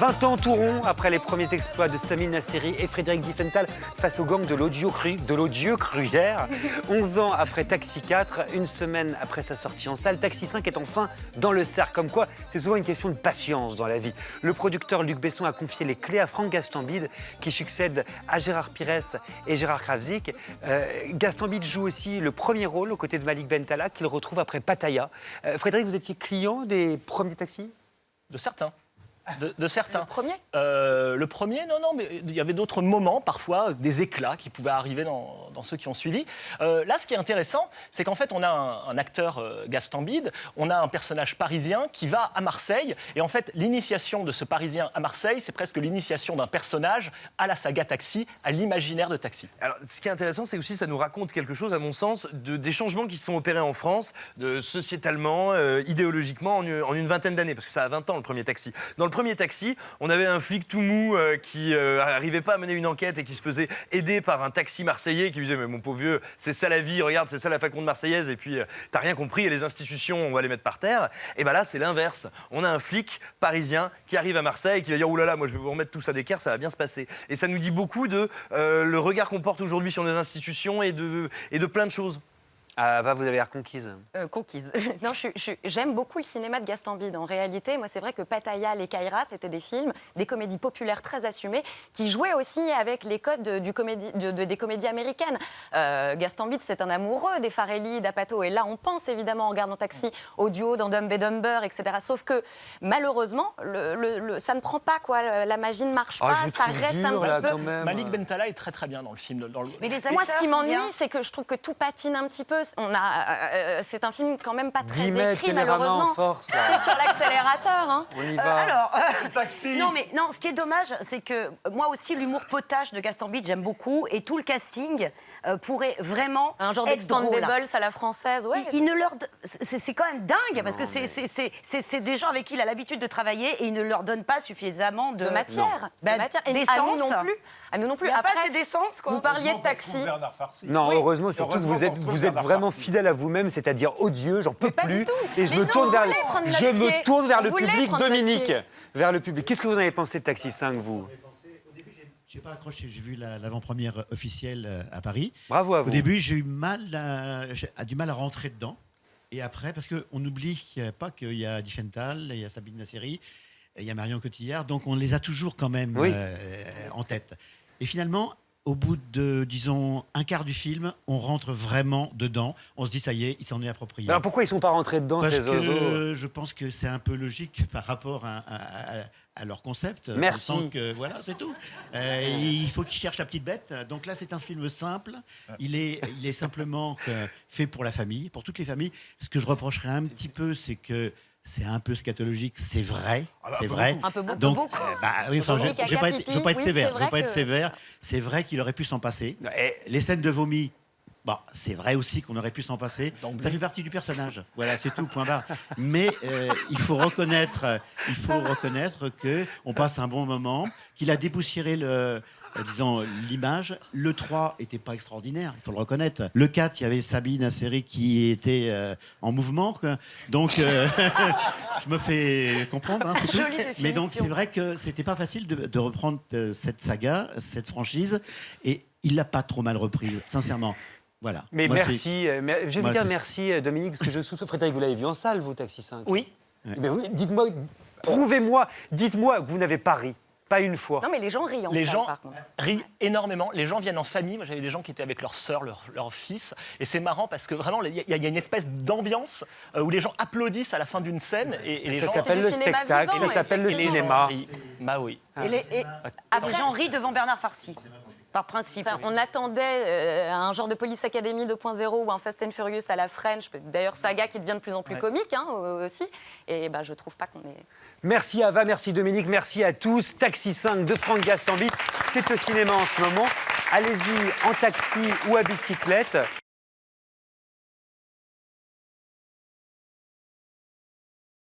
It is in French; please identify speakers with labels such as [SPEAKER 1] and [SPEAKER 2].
[SPEAKER 1] 20 ans tout rond après les premiers exploits de Samir Nasseri et Frédéric Diefenthal face aux gangs de l'odieux Gruyère. 11 ans après Taxi 4, une semaine après sa sortie en salle, Taxi 5 est enfin dans le cercle. Comme quoi, c'est souvent une question de patience dans la vie. Le producteur Luc Besson a confié les clés à Franck Gastambide, qui succède à Gérard Pires et Gérard Krawczyk. Gastambide joue aussi le premier rôle aux côtés de Malik Bentala, qu'il retrouve après Pattaya. Frédéric, vous étiez client des premiers taxis ?
[SPEAKER 2] De certains. De certains.
[SPEAKER 3] Le premier
[SPEAKER 2] Le premier, non, mais il y avait d'autres moments, parfois, des éclats qui pouvaient arriver dans ceux qui ont suivi. Là, ce qui est intéressant, c'est qu'en fait, on a un acteur, Gastambide, on a un personnage parisien qui va à Marseille, et en fait, l'initiation de ce Parisien à Marseille, c'est presque l'initiation d'un personnage à la saga Taxi, à l'imaginaire de Taxi.
[SPEAKER 4] Alors, ce qui est intéressant, c'est aussi ça nous raconte quelque chose, à mon sens, des changements qui se sont opérés en France, sociétalement, idéologiquement, en une vingtaine d'années, parce que ça a 20 ans, le premier Taxi. Dans le premier Taxi, on avait un flic tout mou qui n'arrivait pas à mener une enquête et qui se faisait aider par un taxi marseillais qui lui disait « Mais mon pauvre vieux, c'est ça la vie, regarde, c'est ça la faconde marseillaise, et puis t'as rien compris, et les institutions, on va les mettre par terre. » Et bien là, c'est l'inverse. On a un flic parisien qui arrive à Marseille et qui va dire « Ouh là là, moi je vais vous remettre tout ça d'équerre, ça va bien se passer. » Et ça nous dit beaucoup de le regard qu'on porte aujourd'hui sur nos institutions et de plein de choses.
[SPEAKER 1] Ah, vous avez l'air conquise.
[SPEAKER 3] Conquise. Non, j'aime beaucoup le cinéma de Gastambide. En réalité, moi, c'est vrai que Pattaya, Les Caïras, c'était des films, des comédies populaires très assumées, qui jouaient aussi avec les codes des comédies américaines. Gastambide, c'est un amoureux des Farrelly, d'Apato. Et là, on pense évidemment, en regardant Taxi, au duo dans Dumb and Dumber, etc. Sauf que, malheureusement, ça ne prend pas, quoi. La magie ne marche pas, ça reste un petit peu...
[SPEAKER 2] Malik Bentala est très très bien dans le film.
[SPEAKER 3] Mais moi, ce qui m'ennuie, c'est que je trouve que tout patine un petit peu. C'est un film quand même pas très écrit, malheureusement.
[SPEAKER 1] Force,
[SPEAKER 3] qui est sur l'accélérateur. Hein.
[SPEAKER 1] On y va.
[SPEAKER 5] Taxi. Non, ce qui est dommage, c'est que moi aussi, l'humour potache de Gastambide, j'aime beaucoup. Et tout le casting pourrait vraiment
[SPEAKER 3] un genre
[SPEAKER 5] être drôle.
[SPEAKER 3] d'expandables à la française. Ouais.
[SPEAKER 5] Il ne leur... C'est quand même dingue, parce que c'est des gens avec qui il a l'habitude de travailler et il ne leur donne pas suffisamment de
[SPEAKER 3] matière.
[SPEAKER 5] Bah,
[SPEAKER 3] de matière. Et
[SPEAKER 5] d'essence.
[SPEAKER 3] à nous non plus. À nous non plus.
[SPEAKER 5] Il n'y a
[SPEAKER 3] Après,
[SPEAKER 5] pas assez d'essence, quoi.
[SPEAKER 3] Vous parliez de Taxi.
[SPEAKER 1] Non,
[SPEAKER 3] Oui.
[SPEAKER 1] heureusement, surtout que vous êtes vraiment fidèle à vous-même, c'est-à-dire odieux, j'en peux
[SPEAKER 3] pas
[SPEAKER 1] plus.
[SPEAKER 3] du tout.
[SPEAKER 1] Et je
[SPEAKER 3] Mais
[SPEAKER 1] me
[SPEAKER 3] non,
[SPEAKER 1] tourne
[SPEAKER 3] vous
[SPEAKER 1] vers,
[SPEAKER 3] voulez prendre notre
[SPEAKER 1] je me
[SPEAKER 3] pied.
[SPEAKER 1] tourne vers le
[SPEAKER 3] Vous voulez
[SPEAKER 1] public,
[SPEAKER 3] prendre notre
[SPEAKER 1] Dominique.
[SPEAKER 3] pied.
[SPEAKER 1] Vers le public. Qu'est-ce que vous en avez pensé de Taxi 5, vous ?
[SPEAKER 6] Je n'ai pas accroché, j'ai vu l'avant-première officielle à Paris.
[SPEAKER 1] Bravo à vous.
[SPEAKER 6] Au début, j'ai eu du mal à rentrer dedans. Et après, parce qu'on n'oublie pas qu'il y a Diefenthal, il y a Sabine Nasseri, il y a Marion Cotillard, donc on les a toujours quand même en tête. Et finalement, au bout de, disons, un quart du film, on rentre vraiment dedans. On se dit, ça y est, il s'en est approprié.
[SPEAKER 1] Alors pourquoi ils ne sont pas rentrés dedans,
[SPEAKER 6] Parce
[SPEAKER 1] ces oiseaux ?
[SPEAKER 6] que je pense que c'est un peu logique par rapport à leur concept.
[SPEAKER 1] Merci.
[SPEAKER 6] On sent que, voilà, c'est tout. Il faut qu'ils cherchent la petite bête. Donc là, c'est un film simple. Il est simplement fait pour la famille, pour toutes les familles. Ce que je reprocherais un petit peu, c'est que c'est un peu scatologique, c'est vrai, c'est vrai.
[SPEAKER 3] Un peu beaucoup.
[SPEAKER 6] Donc, oui, enfin, je
[SPEAKER 3] Aujourd'hui,
[SPEAKER 6] ne vais pas être
[SPEAKER 3] oui,
[SPEAKER 6] sévère.
[SPEAKER 3] c'est vrai que-
[SPEAKER 6] C'est vrai qu'il aurait pu s'en passer.
[SPEAKER 1] Et-
[SPEAKER 6] Les scènes de vomi, c'est vrai aussi qu'on aurait pu s'en passer. Ça fait partie du personnage. Voilà, c'est tout, point barre. Mais il faut reconnaître que on passe un bon moment, qu'il a dépoussiéré l'image. Le 3 n'était pas extraordinaire, il faut le reconnaître. Le 4, il y avait Sabine Nasseri qui était en mouvement. Quoi. Donc, je me fais comprendre. Hein, c'est tout. Mais donc, c'est vrai que c'était pas facile de reprendre cette saga, cette franchise. Et il l'a pas trop mal reprise, sincèrement. Voilà.
[SPEAKER 1] Mais
[SPEAKER 6] Moi,
[SPEAKER 1] merci. Je vais vous
[SPEAKER 6] moi,
[SPEAKER 1] dire
[SPEAKER 6] c'est-
[SPEAKER 1] merci, Dominique, parce que je soupçonne. Frédéric, vous l'avez vu en salle, vous, Taxi 5 ?
[SPEAKER 2] Oui.
[SPEAKER 1] Mais dites-moi, prouvez-moi, dites-moi que vous n'avez pas ri. Pas une fois.
[SPEAKER 3] Non, mais les gens rient en
[SPEAKER 2] Les
[SPEAKER 3] salle,
[SPEAKER 2] gens
[SPEAKER 3] par contre.
[SPEAKER 2] rient énormément. Les gens viennent en famille. Moi, j'avais des gens qui étaient avec leur sœur, leur fils. Et c'est marrant parce que vraiment, il y a une espèce d'ambiance où les gens applaudissent à la fin d'une scène. Et les
[SPEAKER 1] Ça
[SPEAKER 2] gens
[SPEAKER 1] s'appelle
[SPEAKER 3] du
[SPEAKER 1] le
[SPEAKER 3] cinéma
[SPEAKER 1] spectacle,
[SPEAKER 3] vivant,
[SPEAKER 1] ça s'appelle le
[SPEAKER 3] effectivement.
[SPEAKER 1] cinéma.
[SPEAKER 2] rient. Bah oui.
[SPEAKER 5] Les gens rient devant Bernard Farcy, par principe.
[SPEAKER 3] Enfin, on attendait un genre de Police Academy 2.0 ou un Fast and Furious à la French. D'ailleurs, saga qui devient de plus en plus comique aussi. Et je trouve pas qu'on est...
[SPEAKER 1] Merci Ava, merci Dominique, merci à tous. Taxi 5 de Franck Gastambide, c'est au cinéma en ce moment. Allez-y en taxi ou à bicyclette.